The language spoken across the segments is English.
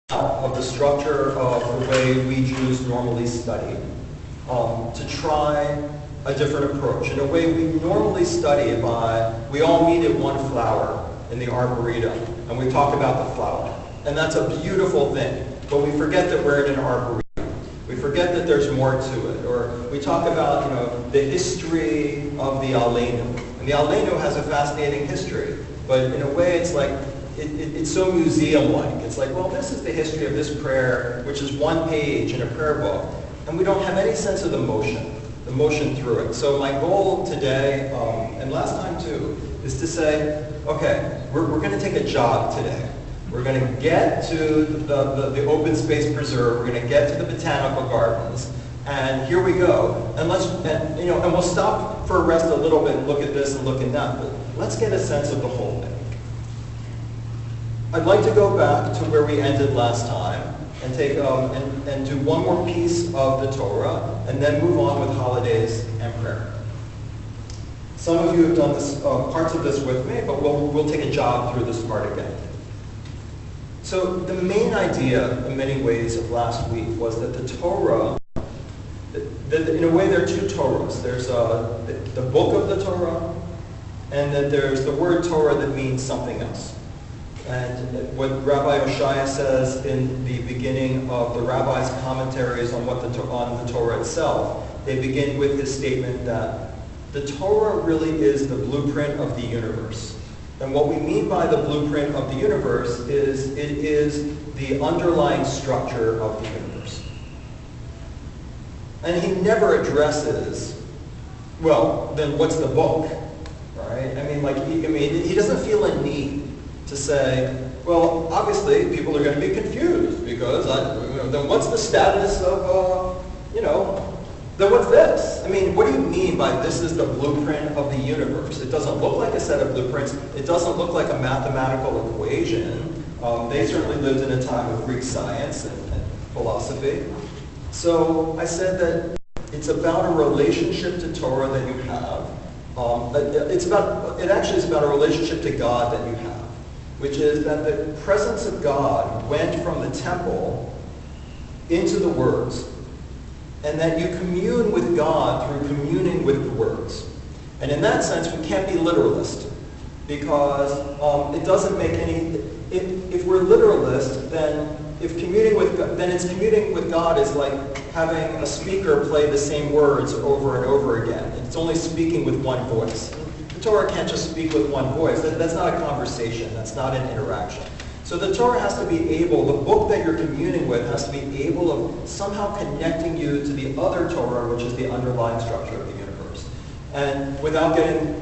of the structure of the way we Jews normally study, to try a different approach. In a way we normally study we all meet at one flower in the Arboretum, and we talk about the flower. And that's a beautiful thing, but we forget that we're in an Arboretum. We forget that there's more to it. Or we talk about, the history of the Aleinu. And the Aleinu has a fascinating history, but in a way it's like, it's so museum-like. It's like, well, this is the history of this prayer, which is one page in a prayer book, and we don't have any sense of the motion through it. So my goal today, and last time too, is to say, okay, we're going to take a jog today. We're going to get to the open space preserve. We're going to get to the botanical gardens, and here we go. And and we'll stop for a rest a little bit and look at this and look at that. But let's get a sense of the whole thing. I'd like to go back to where we ended last time and take and do one more piece of the Torah, and then move on with holidays and prayer. Some of you have done this parts of this with me, but we'll take a jog through this part again. So the main idea, in many ways, of last week was that the Torah, in a way there are two Torahs. There's the book of the Torah, and then there's the word Torah that means something else. And what Rabbi Oshaya says in the beginning of the rabbi's commentaries on on the Torah itself, they begin with his statement that the Torah really is the blueprint of the universe. And what we mean by the blueprint of the universe is it is the underlying structure of the universe. And he never addresses, well, then what's the book, right? He doesn't feel a need to say, well, obviously people are going to be confused because then what's the status of, then what's this? What do you mean by this is the blueprint of the universe? It doesn't look like a set of blueprints. It doesn't look like a mathematical equation. They certainly lived in a time of Greek science and philosophy. So I said that it's about a relationship to Torah that you have. It actually is about a relationship to God that you have, which is that the presence of God went from the temple into the words, and that you commune with God through communing with the words. And in that sense, we can't be literalist, because it doesn't make any... If we're literalist, then it's communing with God is like having a speaker play the same words over and over again. It's only speaking with one voice. The Torah can't just speak with one voice. That's not a conversation. That's not an interaction. So the Torah has to be able, the book that you're communing with has to be able of somehow connecting you to the other Torah, which is the underlying structure of the universe. And without getting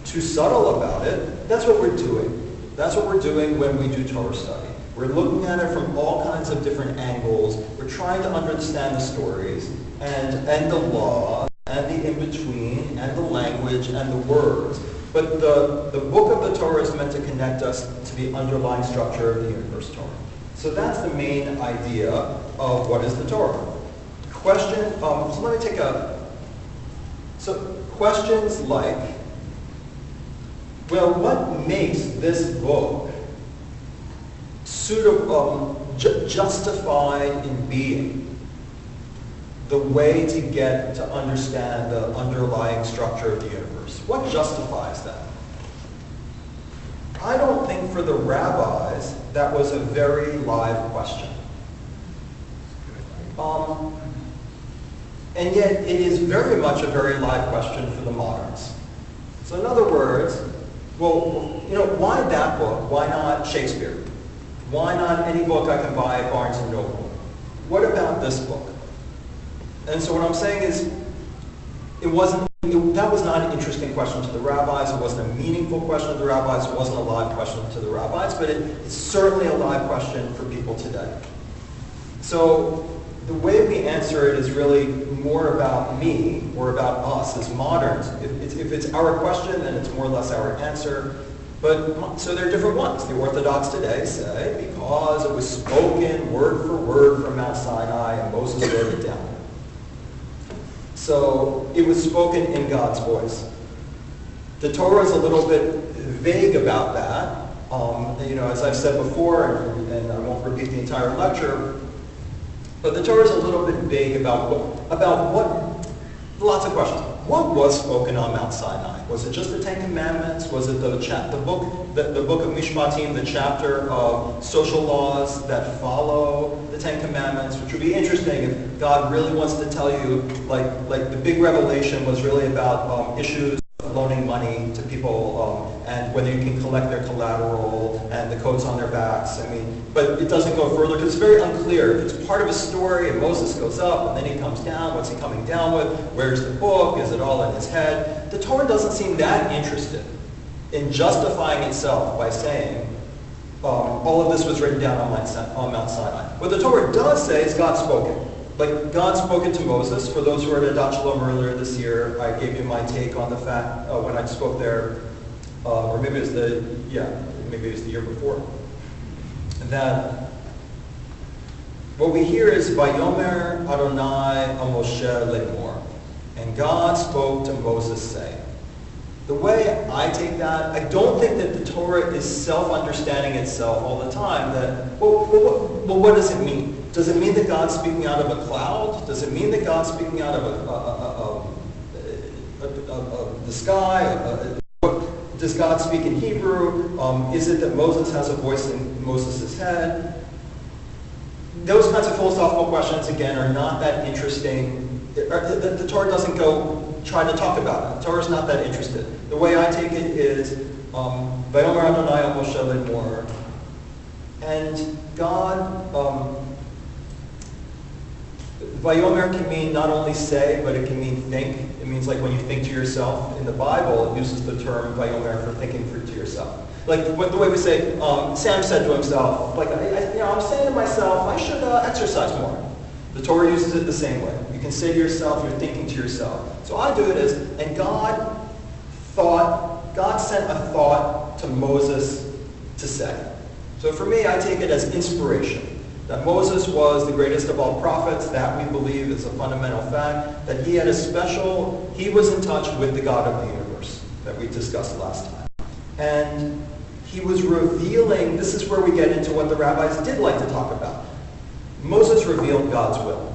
too subtle about it, that's what we're doing. That's what we're doing when we do Torah study. We're looking at it from all kinds of different angles. We're trying to understand the stories and the law and the in-between and the language and the words. But the book of the Torah is meant to connect us to the underlying structure of the universe Torah. So that's the main idea of what is the Torah. Questions like, well, what makes this book justified in being the way to get to understand the underlying structure of the universe? What justifies that? I don't think for the rabbis that was a very live question. And yet it is very much a very live question for the moderns. So in other words, well, why that book? Why not Shakespeare? Why not any book I can buy at Barnes & Noble? What about this book? And so what I'm saying is, that was not an interesting question to the rabbis. It wasn't a meaningful question to the rabbis. It wasn't a live question to the rabbis, but it's certainly a live question for people today. So the way we answer it is really more about me or about us as moderns. If it's our question, then it's more or less our answer. But so there are different ones. The Orthodox today say because it was spoken word for word from Mount Sinai and Moses wrote it down. So it was spoken in God's voice. The Torah is a little bit vague about that. As I've said before, and I won't repeat the entire lecture, but the Torah is a little bit vague about what, lots of questions. What was spoken on Mount Sinai? Was it just the Ten Commandments? Was it the book of Mishpatim, the chapter of social laws that follow the Ten Commandments? Which would be interesting if God really wants to tell you, like the big revelation was really about issues of loaning money to people and whether you can collect their collateral and the coats on their backs. But it doesn't go further because it's very unclear. It's part of a story, and Moses goes up, and then he comes down. What's he coming down with? Where's the book? Is it all in his head? The Torah doesn't seem that interested in justifying itself by saying all of this was written down on Mount Sinai. What the Torah does say is God spoken. Like God spoken to Moses. For those who were at Adat Shalom earlier this year, I gave you my take on the fact when I spoke there, or maybe it was the year before, that what we hear is Vayomer Adonai a Moshe lemor, and God spoke to Moses saying. The way I take that, I don't think that the Torah is self-understanding itself all the time. What does it mean? Does it mean that God's speaking out of a cloud? Does it mean that God's speaking out of the sky? Does God speak in Hebrew? Is it that Moses has a voice in Moses' head? Those kinds of philosophical questions, again, are not that interesting. The Torah doesn't go try to talk about it. The Torah is not that interested. The way I take it is, Vayomer Adonai al Moshe lemor, and God, Vayomer can mean not only say, but it can mean think. It means like when you think to yourself. In the Bible, it uses the term Vayomer for thinking to yourself. Like the way we say, Sam said to himself, like, I'm saying to myself, I should exercise more. The Torah uses it the same way. You can say to yourself, you're thinking to yourself. So I do it as, and God sent a thought to Moses to say. So for me, I take it as inspiration. That Moses was the greatest of all prophets, that we believe is a fundamental fact, that he was in touch with the God of the universe that we discussed last time. And he was revealing, this is where we get into what the rabbis did like to talk about. Moses revealed God's will.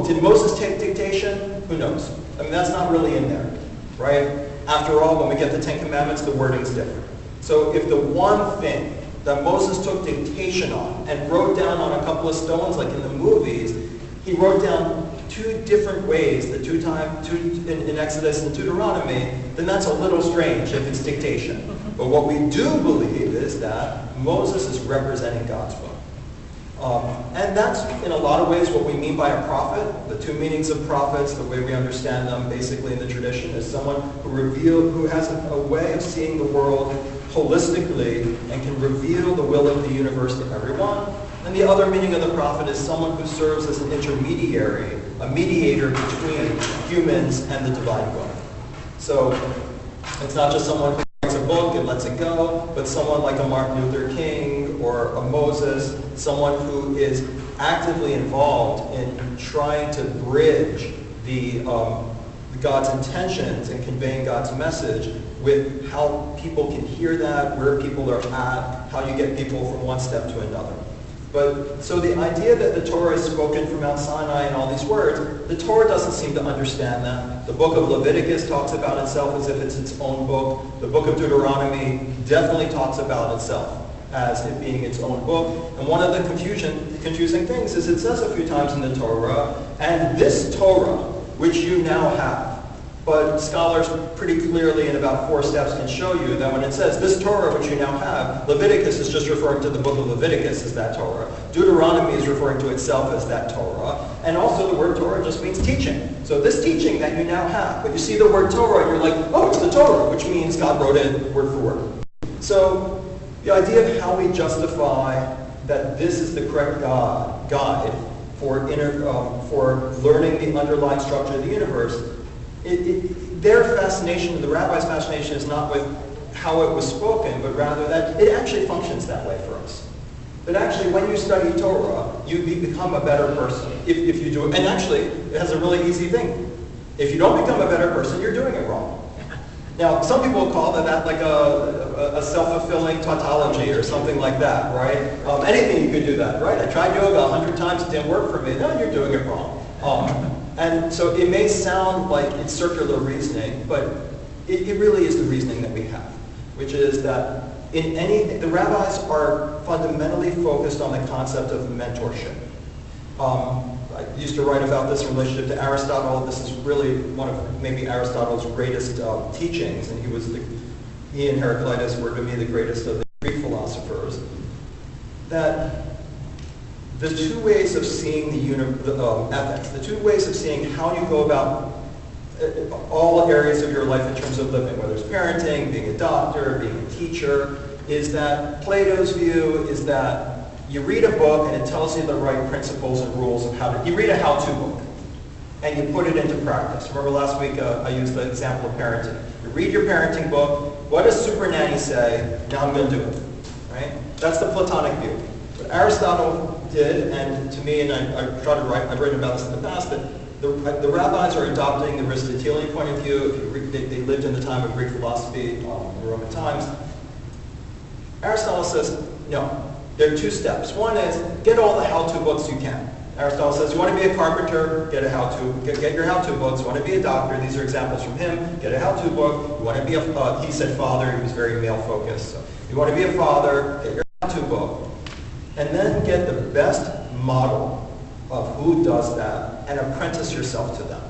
Did Moses take dictation? Who knows? That's not really in there, right? After all, when we get the Ten Commandments, the wording's different. So if the one thing that Moses took dictation on and wrote down on a couple of stones, like in the movies, he wrote down two different ways, in Exodus and Deuteronomy, then that's a little strange if it's dictation. But what we do believe is that Moses is representing God's will. And that's, in a lot of ways, what we mean by a prophet. The two meanings of prophets, the way we understand them basically in the tradition, is someone who has a way of seeing the world holistically and can reveal the will of the universe to everyone. And the other meaning of the prophet is someone who serves as an intermediary, a mediator between humans and the divine will. So it's not just someone who writes a book and lets it go, but someone like a Martin Luther King or a Moses, someone who is actively involved in trying to bridge God's intentions and conveying God's message with how people can hear that, where people are at, how you get people from one step to another. But so the idea that the Torah is spoken from Mount Sinai and all these words, the Torah doesn't seem to understand that. The book of Leviticus talks about itself as if it's its own book. The book of Deuteronomy definitely talks about itself as it being its own book. And one of the confusing things is it says a few times in the Torah, and this Torah, which you now have. But scholars pretty clearly in about 4 steps can show you that when it says this Torah which you now have, Leviticus is just referring to the book of Leviticus as that Torah. Deuteronomy is referring to itself as that Torah. And also the word Torah just means teaching. So this teaching that you now have, when you see the word Torah, you're like, oh, it's the Torah, which means God wrote it word for word. So the idea of how we justify that this is the correct guide for learning the underlying structure of the universe, their fascination, the rabbi's fascination, is not with how it was spoken, but rather that it actually functions that way for us. That actually, when you study Torah, you become a better person if you do it. And actually, it has a really easy thing. If you don't become a better person, you're doing it wrong. Now, some people call that like a self-fulfilling tautology or something like that, right? Anything you could do that, right? I tried yoga 100 times, it didn't work for me. No, you're doing it wrong. And so it may sound like it's circular reasoning, but it really is the reasoning that we have, which is that in anything, the rabbis are fundamentally focused on the concept of mentorship. I used to write about this in relationship to Aristotle. This is really one of maybe Aristotle's greatest teachings, and he and Heraclitus were to me the greatest of the Greek philosophers. That the two ways of seeing ethics, the two ways of seeing how you go about all areas of your life in terms of living, whether it's parenting, being a doctor, being a teacher, is that Plato's view is that you read a book and it tells you the right principles and rules of how to, you read a how-to book and you put it into practice. Remember last week I used the example of parenting. You read your parenting book, what does Super Nanny say? Now I'm going to do it, right? That's the Platonic view. What Aristotle did, and to me, and I've written about this in the past, that the rabbis are adopting the Aristotelian point of view. If you read, they lived in the time of Greek philosophy, the Roman times. Aristotle says, no. There are two steps. One is get all the how-to books you can. Aristotle says, you want to be a carpenter, get your how-to books. You want to be a doctor, these are examples from him, get a how-to book. You want to be he said father, he was very male-focused. So you want to be a father, get your how-to book. And then get the best model of who does that and apprentice yourself to them.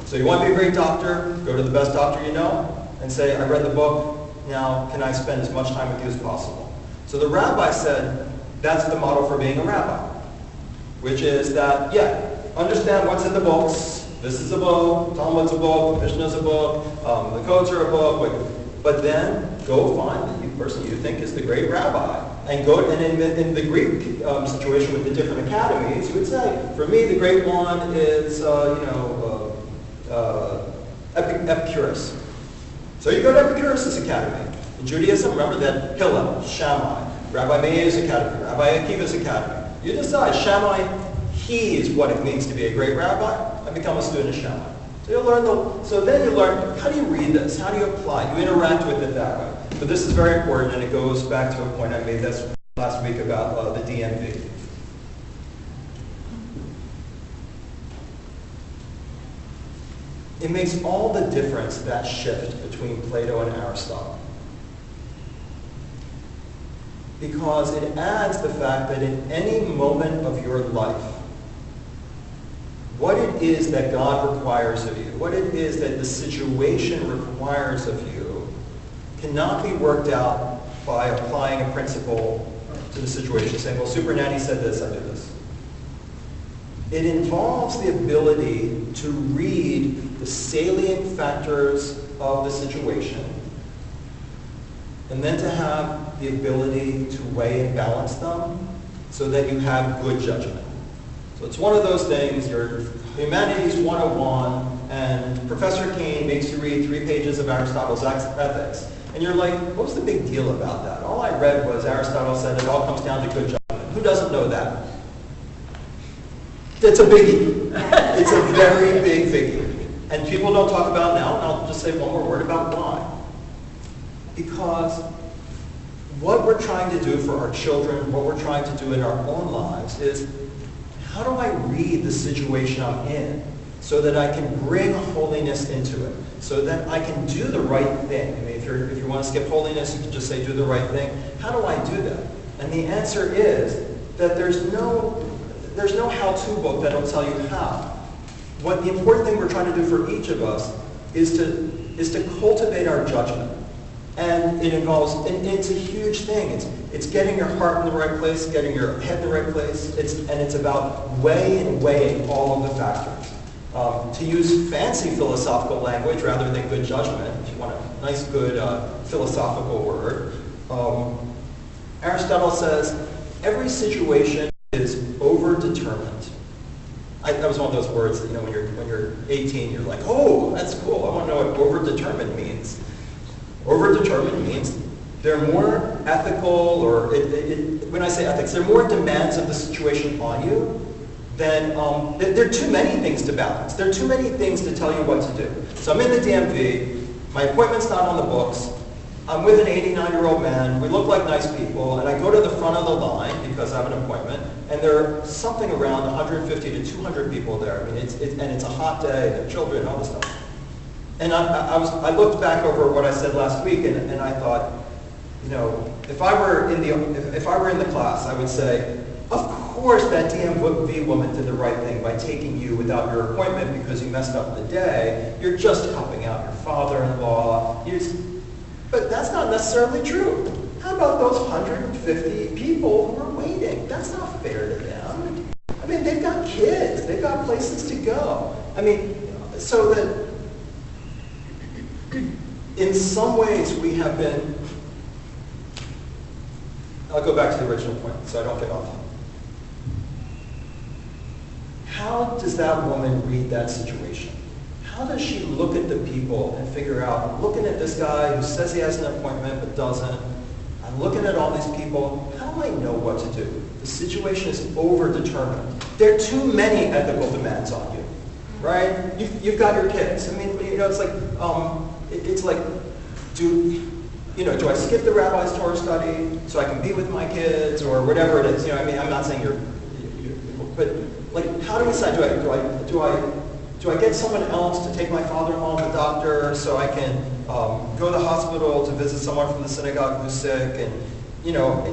So you want to be a great doctor, go to the best doctor you know and say, I read the book, now can I spend as much time with you as possible? So the rabbi said, that's the model for being a rabbi, which is that, yeah, understand what's in the books. This is a book, Talmud's a book, the Mishnah's a book, the codes are a book, but then go find the person you think is the great rabbi. And go, and in the Greek situation with the different academies, you would say, for me, the great one is, Epicurus. So you go to Epicurus' academy. In Judaism, remember that Hillel, Shammai, Rabbi Meir's academy, Rabbi Akiva's academy. You decide, Shammai, he is what it means to be a great rabbi, and become a student of Shammai. So you'll learn so then you learn, how do you read this? How do you apply it? You interact with it that way. But this is very important, and it goes back to a point I made last week about the DMV. It makes all the difference, that shift between Plato and Aristotle. Because it adds the fact that in any moment of your life, what it is that God requires of you, what it is that the situation requires of you, cannot be worked out by applying a principle to the situation, saying, well, Super Nanny said this, I do this. It involves the ability to read the salient factors of the situation, and then to have the ability to weigh and balance them so that you have good judgment. So it's one of those things, your Humanities 101, and Professor Kane makes you read 3 pages of Aristotle's Ethics. And you're like, what was the big deal about that? All I read was Aristotle said it all comes down to good judgment. Who doesn't know that? It's a biggie. It's a very big biggie. And people don't talk about it now, and I'll just say one more word about why. Because what we're trying to do for our children, what we're trying to do in our own lives is, how do I read the situation I'm in so that I can bring holiness into it, so that I can do the right thing? I mean, if you want to skip holiness, you can just say do the right thing. How do I do that? And the answer is that there's no how-to book that'll tell you how. What the important thing we're trying to do for each of us is to cultivate our judgment. And it involves, and it's a huge thing. It's getting your heart in the right place, getting your head in the right place. It's about weighing all of the factors. To use fancy philosophical language rather than good judgment, if you want a nice, good philosophical word, Aristotle says every situation is overdetermined. That was one of those words that, when you're 18, you're like, oh, that's cool. I want to know what overdetermined means. Overdetermined means there are more ethical, or when I say ethics, there are more demands of the situation on you than, there are too many things to balance. There are too many things to tell you what to do. So I'm in the DMV, My appointment's not on the books. I'm with an 89-year-old man. We look like nice people, and I go to the front of the line because I have an appointment, and there are something around 150 to 200 people there. I mean, it's a hot day, there are children, and all this stuff. And I looked back over what I said last week, and I thought, you know, if I were in the class, I would say, of course that DMV woman did the right thing by taking you without your appointment because you messed up the day. You're just helping out your father-in-law. But that's not necessarily true. How about those 150 people who are waiting? That's not fair to them. I mean, they've got kids. They've got places to go. I mean, so that in some ways we have been, I'll go back to the original point so I don't get off. How does that woman read that situation? How does she look at the people and figure out, I'm looking at this guy who says he has an appointment but doesn't. I'm looking at all these people. How do I know what to do? The situation is overdetermined. There are too many ethical demands on you, right? You've got your kids. I mean, you know, it's like, do I skip the rabbi's Torah study so I can be with my kids or whatever it is? You know, I mean, I'm not saying but like, how do we decide? Do I get someone else to take my father-in-law to the doctor so I can go to the hospital to visit someone from the synagogue who's sick? And, you know,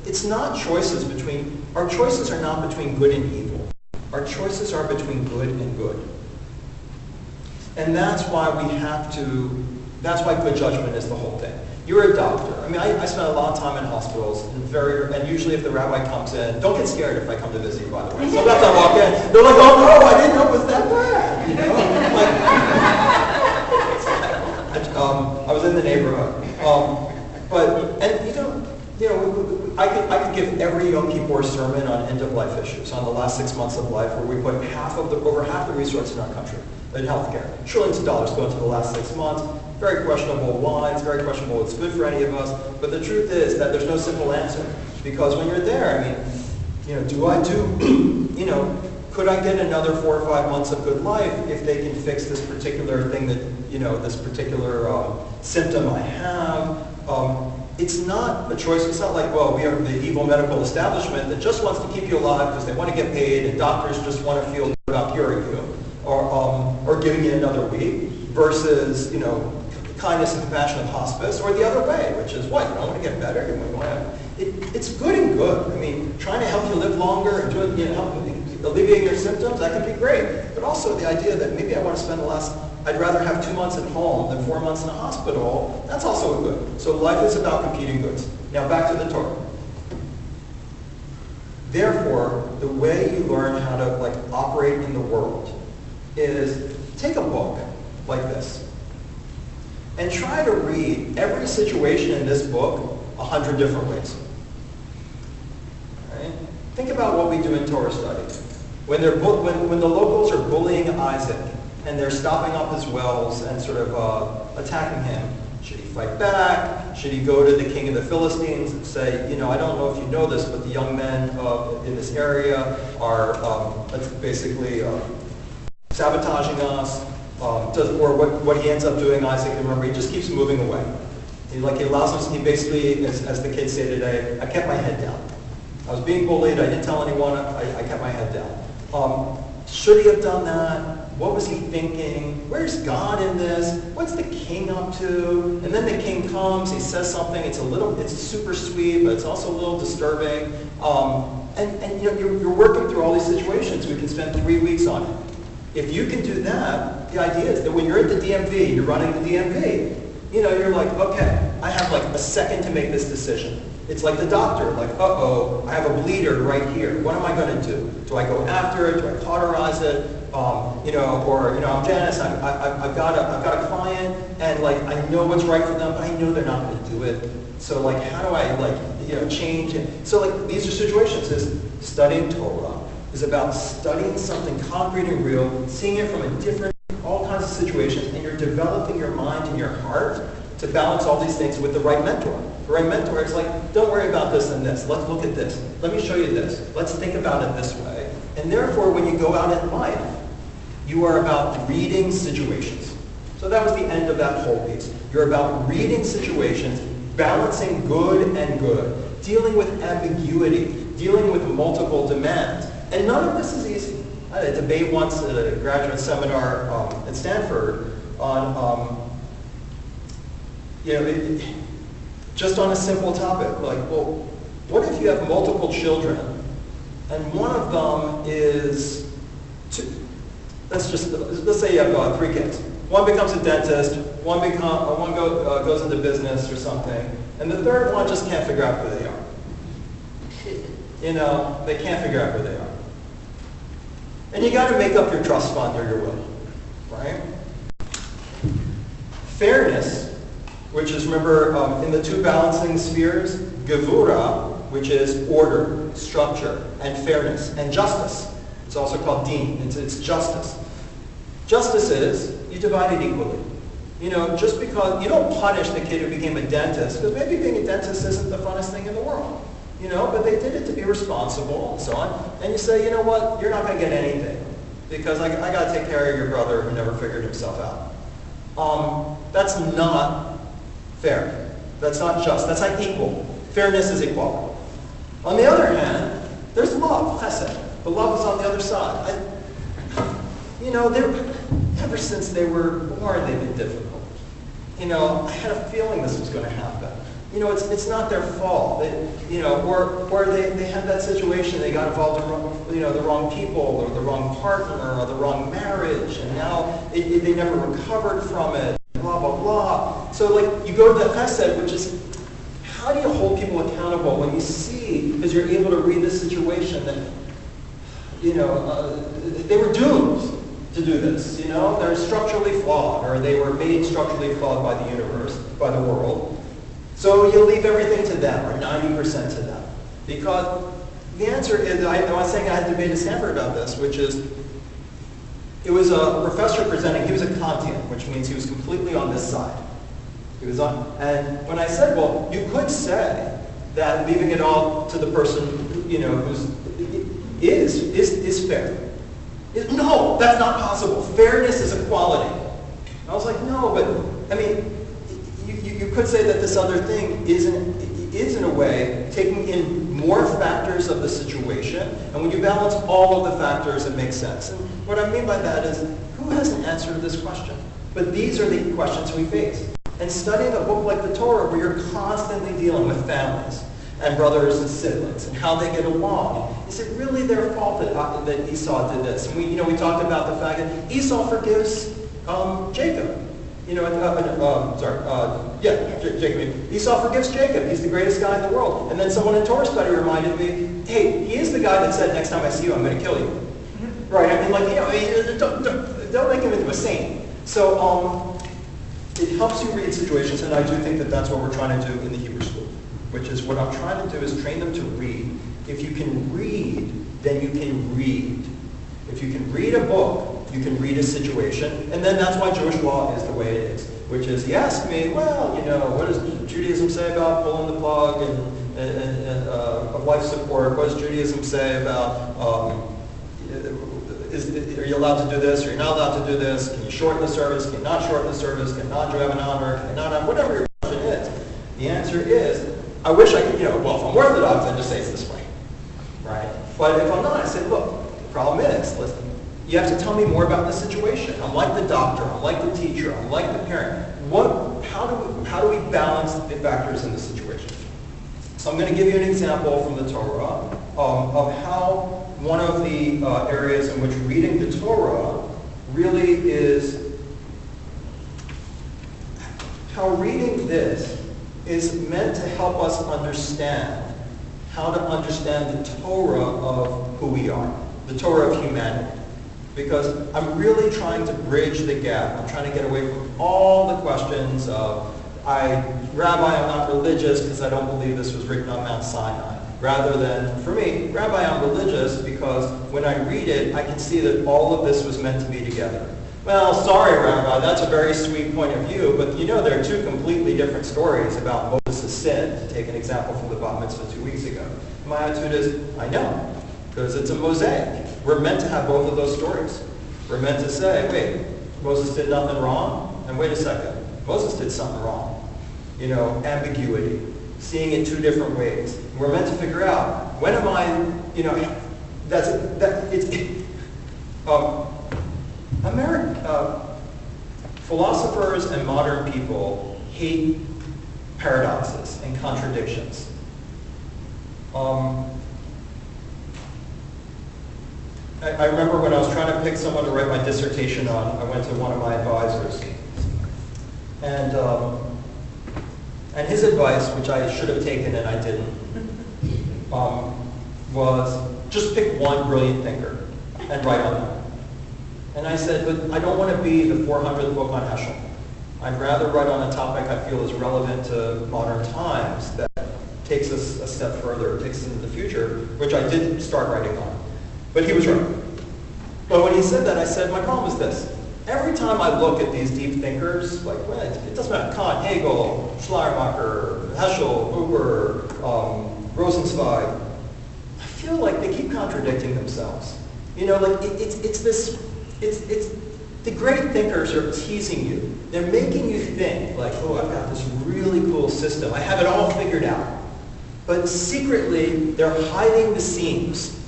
it's not choices between, our choices are not between good and evil. Our choices are between good and good. And that's why that's why good judgment is the whole thing. You're a doctor. I mean, I spent a lot of time in hospitals, and usually if the rabbi comes in, don't get scared if I come to visit you, by the way. Sometimes I walk in, they're like, oh no, I didn't know it was that bad. You know? I was in the neighborhood. I could give every Yom Kippur sermon on end-of-life issues, on the last 6 months of life, where we put over half the resources in our country in healthcare. Trillions of dollars go into the last 6 months. Very questionable wines, very questionable it's good for any of us. But the truth is that there's no simple answer. Because when you're there, I mean, you know, could I get another 4 or 5 months of good life if they can fix this particular thing that, you know, this particular symptom I have? It's not a choice. It's not like, well, we are the evil medical establishment that just wants to keep you alive because they want to get paid and doctors just want to feel good about curing you or giving you another week versus, you know, kindness and compassion of hospice, or the other way, which is what? You don't want to get better? You want to, it's good and good. I mean, trying to help you live longer and doing, you know, help alleviate your symptoms, that can be great. But also the idea that maybe I want to spend I'd rather have 2 months at home than 4 months in a hospital, that's also good. So life is about competing goods. Now back to the Torah. Therefore, the way you learn how to operate in the world is take a book like this and try to read every situation in this book 100 different ways. Right? Think about what we do in Torah study. When the locals are bullying Isaac and they're stopping up his wells and sort of attacking him, should he fight back? Should he go to the king of the Philistines and say, you know, I don't know if you know this, but the young men in this area are basically sabotaging us? Or what he ends up doing, Isaac, remember, he just keeps moving away. He allows him, he basically, as the kids say today, I kept my head down. I was being bullied, I didn't tell anyone, I kept my head down. Should he have done that? What was he thinking? Where's God in this? What's the king up to? And then the king comes, he says something, it's super sweet, but it's also a little disturbing. And you know, you're working through all these situations. We can spend 3 weeks on it. If you can do that, the idea is that when you're at the DMV, you're running the DMV, you know, you're like, okay, I have a second to make this decision. It's like the doctor, uh-oh, I have a bleeder right here. What am I going to do? Do I go after it? Do I cauterize it? I'm Janice, I've got a client, and I know what's right for them, but I know they're not going to do it. So how do I change it? So these are situations. Studying Torah is about studying something concrete and real, seeing it from all kinds of situations, and you're developing your mind and your heart to balance all these things with the right mentor. The right mentor is don't worry about this and this. Let's look at this. Let me show you this. Let's think about it this way. And therefore, when you go out in life, you are about reading situations. So that was the end of that whole piece. You're about reading situations, balancing good and good, dealing with ambiguity, dealing with multiple demands. And none of this is easy. I had a debate once at a graduate seminar at Stanford on, just on a simple topic, like, well, what if you have multiple children and one of them is, let's say you have 3 kids. One becomes a dentist, one goes into business or something, and the third one just can't figure out who they are. They can't figure out who they are. And you got to make up your trust fund or your will, right? Fairness, which is, remember, in the 2 balancing spheres, gevura, which is order, structure, and fairness, and justice. It's also called din. It's justice. Justice is, you divide it equally. Just because you don't punish the kid who became a dentist, because maybe being a dentist isn't the funnest thing in the world. But they did it to be responsible and so on. And you say, you know what, you're not going to get anything because I got to take care of your brother who never figured himself out. That's not fair. That's not just. That's not equal. Fairness is equality. On the other hand, there's love, chesed. The love is on the other side. Ever since they were born, they've been difficult. I had a feeling this was going to happen. It's not their fault. Or they had that situation, they got involved in the wrong people or the wrong partner or the wrong marriage, and now they never recovered from it, blah, blah, blah. So you go to the chesed, which is, how do you hold people accountable when you see, because you're able to read the situation that, they were doomed to do this, They're structurally flawed, or they were made structurally flawed by the universe, by the world. So you leave everything to them, or 90% to them. Because the answer is, I was saying I had a debate at Stanford about this, which is, it was a professor presenting, he was a Kantian, which means he was completely on this side. And when I said, well, you could say that leaving it all to the person, is fair. No, that's not possible. Fairness is equality. And I was like, no, but, you could say that this other thing is in a way taking in more factors of the situation, and when you balance all of the factors, it makes sense. And what I mean by that is, who has an answer to this question? But these are the questions we face. And studying a book like the Torah, where you're constantly dealing with families and brothers and siblings and how they get along, is it really their fault that Esau did this? And we talked about the fact that Esau forgives Jacob. Jacob. Esau forgives Jacob. He's the greatest guy in the world. And then someone in Torah study reminded me, hey, he is the guy that said, next time I see you, I'm going to kill you. Right? Don't make him into a saint. So it helps you read situations, and I do think that that's what we're trying to do in the Hebrew school, which is what I'm trying to do is train them to read. If you can read, then you can read. If you can read a book, you can read a situation, and then that's why Jewish law is the way it is, which is, you ask me, well, what does Judaism say about pulling the plug of life support? What does Judaism say about, are you allowed to do this, or you're not allowed to do this? Can you shorten the service? Can you not shorten the service? Can you not have an honor? Can you not have, whatever your question is. The answer is, I wish I could, well, if I'm Orthodox, I just say it's this way, right? But if I'm not, I say, look, the problem is, listen, you have to tell me more about the situation. I'm like the doctor, I'm like the teacher, I'm like the parent. How do we balance the factors in the situation? So I'm going to give you an example from the Torah of how one of the areas in which reading the Torah really is, how reading this is meant to help us understand how to understand the Torah of who we are, the Torah of humanity. Because I'm really trying to bridge the gap. I'm trying to get away from all the questions of, Rabbi, I'm not religious because I don't believe this was written on Mount Sinai. Rather than, for me, Rabbi, I'm religious because when I read it, I can see that all of this was meant to be together. Well, sorry, Rabbi, that's a very sweet point of view, but there are 2 completely different stories about Moses' sin, to take an example from the Bat Mitzvah 2 weeks ago. My attitude is, I know, because it's a mosaic. We're meant to have both of those stories. We're meant to say, wait, Moses did nothing wrong, and wait a second, Moses did something wrong. Ambiguity, seeing it two different ways. We're meant to figure out, when am I, philosophers and modern people hate paradoxes and contradictions. I remember when I was trying to pick someone to write my dissertation on, I went to one of my advisors. And his advice, which I should have taken and I didn't, was just pick one brilliant thinker and write on that. And I said, but I don't want to be the 400th book on Heschel. I'd rather write on a topic I feel is relevant to modern times that takes us a step further, takes us into the future, which I did start writing on. But he was right. But when he said that, I said, my problem is this. Every time I look at these deep thinkers, like, well, it doesn't matter, Kant, Hegel, Schleiermacher, Heschel, Buber, Rosenzweig, I feel like they keep contradicting themselves. The great thinkers are teasing you. They're making you think, like, oh, I've got this really cool system. I have it all figured out. But secretly, they're hiding the seams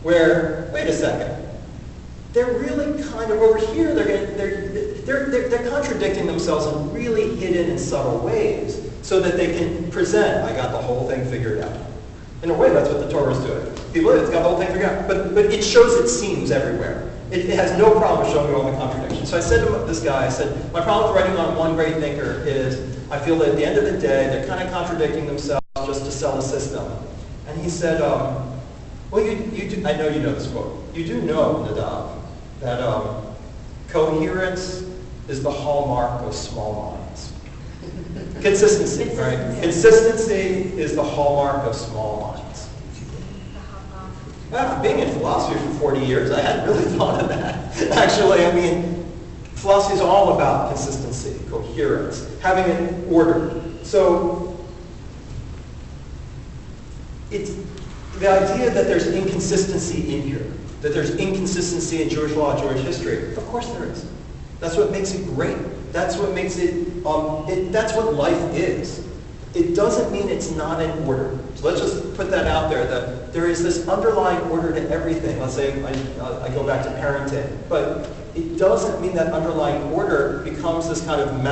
where, wait a second, they're really kind of over here, they're contradicting themselves in really hidden and subtle ways so that they can present, I got the whole thing figured out. In a way, that's what the Torah is doing. People, it's got the whole thing figured out. But it shows its seams everywhere. It has no problem showing all the contradictions. So I said to this guy, I said, my problem with writing on one great thinker is I feel that at the end of the day, they're kind of contradicting themselves just to sell the system. And he said, well, you do, I know you know this quote. You do know, Nadav, that coherence is the hallmark of small minds. Consistency, right? Consistency is the hallmark of small minds. Being in philosophy for 40 years, I hadn't really thought of that. Actually, philosophy is all about consistency, coherence, having an order. So, it's the idea that there's inconsistency in here, that there's inconsistency in Jewish law, Jewish history. Of course there is. That's what makes it great. That's what makes it, that's what life is. It doesn't mean it's not in order. So let's just put that out there, that there is this underlying order to everything. Let's say I go back to parenting. But it doesn't mean that underlying order becomes this kind of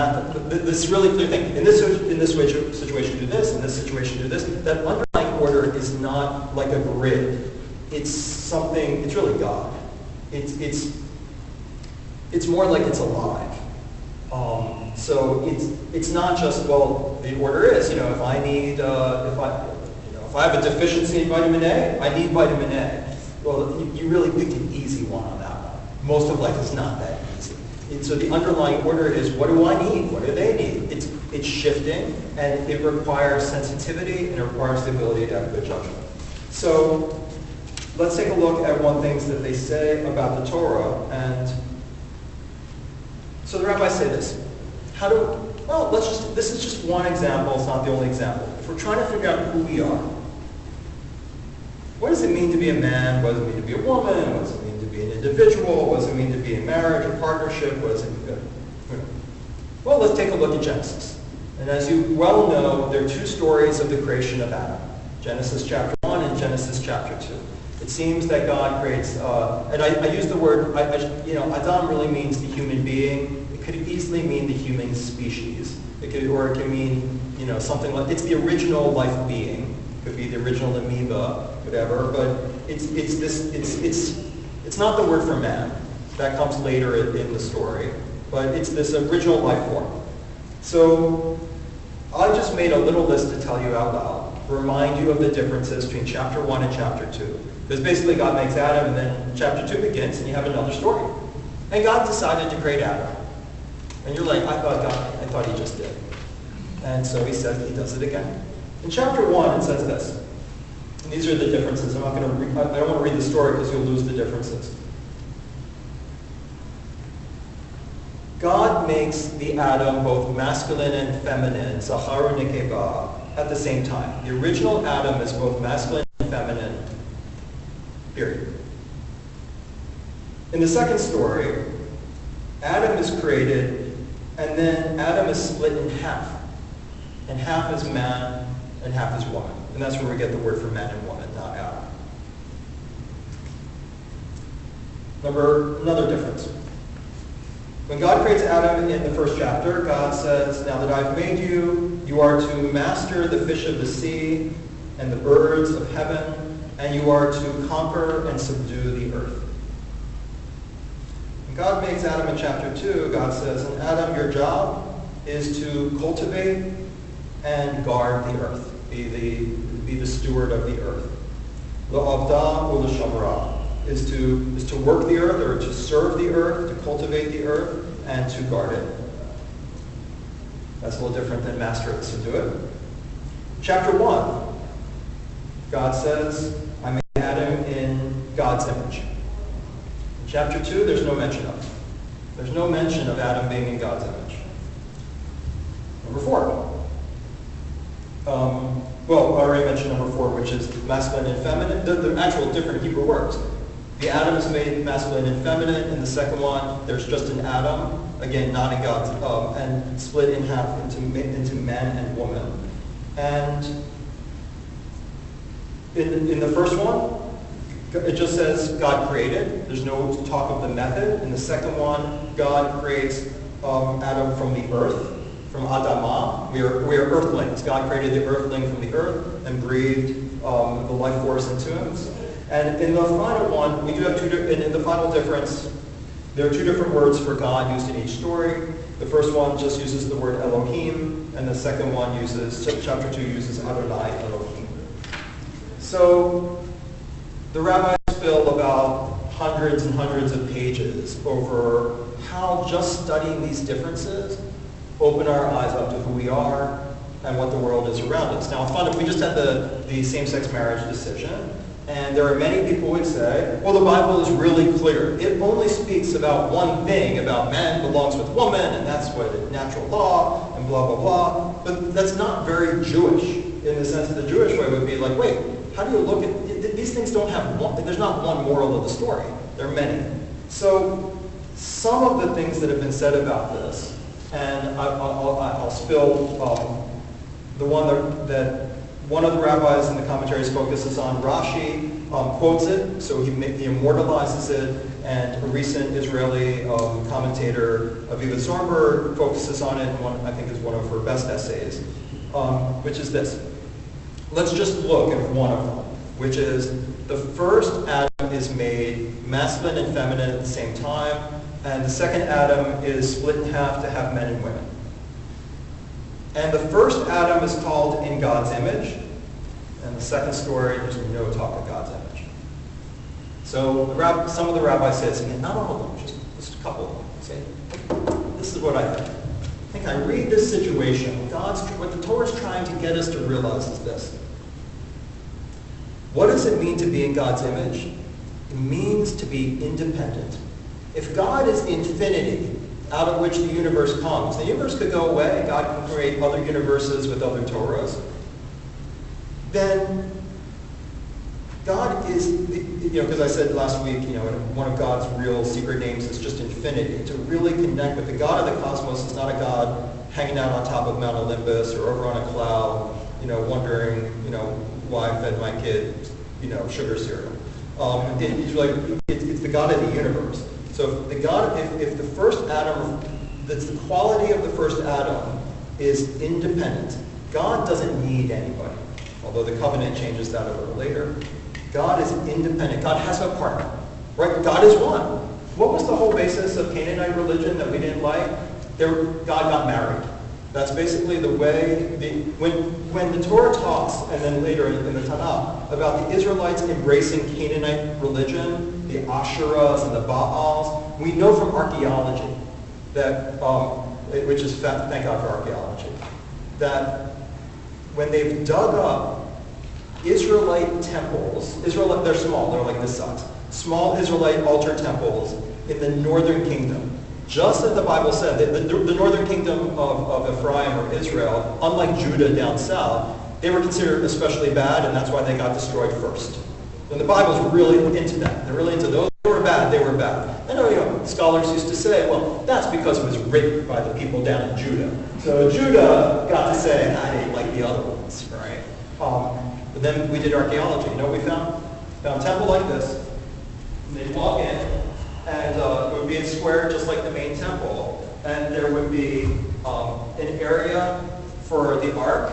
this really clear thing. In this situation, do this. In this situation, do this. That underlying order is not like a grid. It's something, it's really God. It's more like it's alive. So it's not just, well, the order is, if I need, if I have a deficiency in vitamin A, I need vitamin A. Well, you really picked an easy one on that one. Most of life is not that easy. And so the underlying order is, what do I need? What do they need? It's shifting, and it requires sensitivity, and it requires the ability to have good judgment. So let's take a look at one thing that they say about the Torah. And so the rabbis say this. This is just one example, it's not the only example. If we're trying to figure out who we are, what does it mean to be a man? What does it mean to be a woman? What does it mean to be an individual? What does it mean to be in marriage or partnership? What does it mean? Well, let's take a look at Genesis. And as you well know, there are two stories of the creation of Adam. Genesis chapter 1 and Genesis chapter 2. It seems that God creates, and I use the word, Adam really means the human being. It could easily mean the human species. It can mean, something like, it's the original life being. It could be the original amoeba, whatever, but it's not the word for man. That comes later in the story, but it's this original life form. So I just made a little list to tell you out loud, remind you of the differences between chapter 1 and chapter 2. Because basically God makes Adam, and then chapter 2 begins, and you have another story. And God decided to create Adam. And you're like, I thought he just did. And so he says he does it again. In chapter 1, it says this. And these are the differences. I don't want to read the story because you'll lose the differences. God makes the Adam both masculine and feminine, Zachar and Nekeva, at the same time. The original Adam is both masculine and feminine, period. In the second story, Adam is created And then Adam is split in half. And half is man, and half is woman. And that's where we get the word for man and woman, not Adam. Another difference. When God creates Adam in the first chapter, God says, now that I've made you, you are to master the fish of the sea and the birds of heaven, and you are to conquer and subdue the earth. When God makes Adam in chapter 2, God says, and Adam, your job is to cultivate and guard the earth, be the steward of the earth. La'avda or l'shamra is to work the earth, or to serve the earth, to cultivate the earth, and to guard it. That's a little different than master it, subdue it. Chapter 1, God says, I made Adam in God's image. In chapter 2, there's no mention of it. There's no mention of Adam being in God's image. Number 4. Well, I already mentioned number 4, which is masculine and feminine. The actual different Hebrew words. The Adam is made masculine and feminine. In the second one, there's just an Adam, again, not in God's, and split in half into man and woman. And in the first one, it just says God created. There's no talk of the method. In the second one, God creates Adam from the earth, from Adamah. We are earthlings. God created the earthling from the earth and breathed the life force into him. And in the final one, we do have in the final difference, there are 2 different words for God used in each story. The first one just uses the word Elohim, and the second one chapter 2 uses Adonai Elohim. So the rabbis fill about hundreds and hundreds of pages over how just studying these differences open our eyes up to who we are and what the world is around us. Now, we just had the same-sex marriage decision, and there are many people who would say, well, the Bible is really clear. It only speaks about one thing, about man belongs with woman, and that's what natural law, and blah, blah, blah. But that's not very Jewish, in the sense that the Jewish way would be like, wait, how do you look at, these things don't have one, there's not one moral of the story. There are many. So some of the things that have been said about this, and I'll spill the one that one of the rabbis in the commentaries focuses on. Rashi quotes it, so he immortalizes it, and a recent Israeli commentator, Aviva Zornberg, focuses on it, and I think is one of her best essays, which is this. Let's just look at one of them, which is the first Adam is made masculine and feminine at the same time, and the second Adam is split in half to have men and women. And the first Adam is called in God's image, and the second story, there's no talk of God's image. So some of the rabbis say, and not all of them, just a couple of them, say, this is what I think. I think I read this situation, what the Torah is trying to get us to realize is this. What does it mean to be in God's image? It means to be independent. If God is infinity, out of which the universe comes, the universe could go away, God can create other universes with other Torahs, then God is, because I said last week, one of God's real secret names is just infinity. To really connect with the God of the cosmos is not a God hanging out on top of Mount Olympus or over on a cloud, wondering, why I fed my kid, sugar cereal. It's the God of the universe. So if the first Adam, that's the quality of the first Adam is independent. God doesn't need anybody, although the covenant changes that a little later. God is independent. God has no partner, right? God is one. What was the whole basis of Canaanite religion that we didn't like? God got married. That's basically the way, when the Torah talks, and then later in the Tanakh, about the Israelites embracing Canaanite religion, the Asherahs and the Baals, we know from archaeology that, which is, thank God for archaeology, that when they've dug up Israelite temples, they're small, they're like this size, small Israelite altar temples in the northern kingdom, just as the Bible said, the northern kingdom of Ephraim or Israel, unlike Judah down south, they were considered especially bad, and that's why they got destroyed first. And the Bible's really into that. They're really into those who are bad, they were bad. And scholars used to say, well, that's because it was written by the people down in Judah. So Judah got to say, I ain't like the other ones, right? But then we did archaeology. You know what we found? Found a temple like this. And they'd walk in, and it would be a square just like the main temple. And there would be an area for the ark,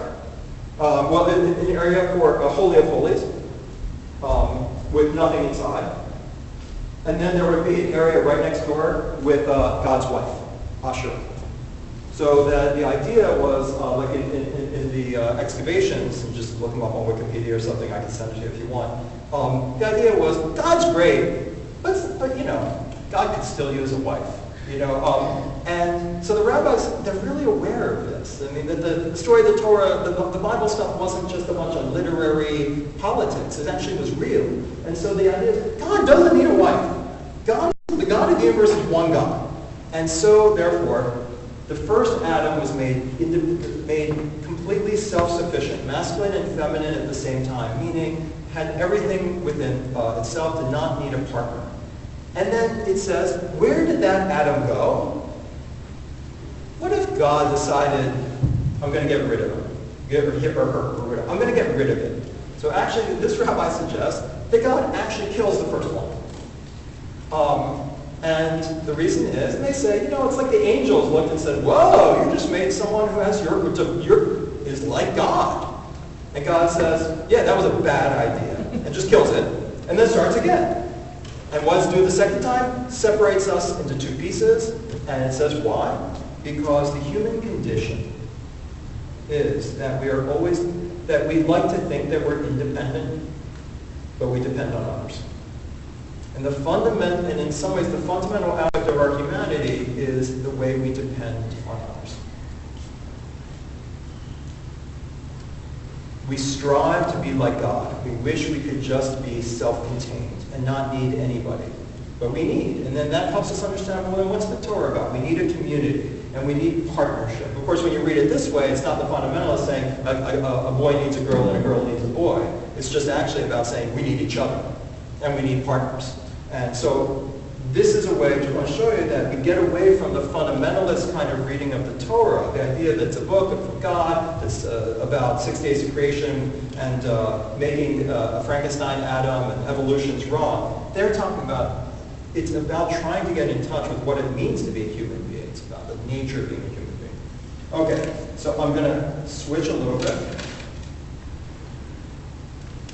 an area for a Holy of Holies, with nothing inside. And then there would be an area right next door with God's wife, Asherah. So that the idea was, like in the excavations, and just look them up on Wikipedia or something, I can send it to you if you want. The idea was, God's great, but God could still use a wife. And so the rabbis, they're really aware of this. I mean, the story of the Torah, the Bible stuff wasn't just a bunch of literary politics. It actually was real. And so the idea is, God doesn't need a wife. The God of the universe is one God. And so, therefore, the first Adam was made completely self-sufficient, masculine and feminine at the same time, meaning had everything within itself, did not need a partner. And then it says, where did that Adam go? What if God decided, I'm going to get rid of him, I'm going to get rid of it. So actually, this rabbi suggests that God actually kills the first one. And the reason is, and they say, it's like the angels looked and said, whoa, you just made someone who has is like God. And God says, yeah, that was a bad idea, and just kills it, and then starts again. And what does it do the second time? Separates us into two pieces, and it says why? Because the human condition is that we like to think that we're independent, but we depend on others. And in some ways, the fundamental aspect of our humanity is the way we depend on others. We strive to be like God. We wish we could just be self-contained and not need anybody. But we need. And then that helps us understand, well, then what's the Torah about? We need a community, and we need partnership. Of course, when you read it this way, it's not the fundamentalist saying a boy needs a girl and a girl needs a boy. It's just actually about saying we need each other, and we need partners. And so this is a way to want to show you that we get away from the fundamentalist kind of reading of the Torah, the idea that it's a book from God, that's about 6 days of creation and making a Frankenstein Adam and evolution's wrong. They're talking about, it's about trying to get in touch with what it means to be a human being. It's about the nature of being a human being. Okay, so I'm going to switch a little bit.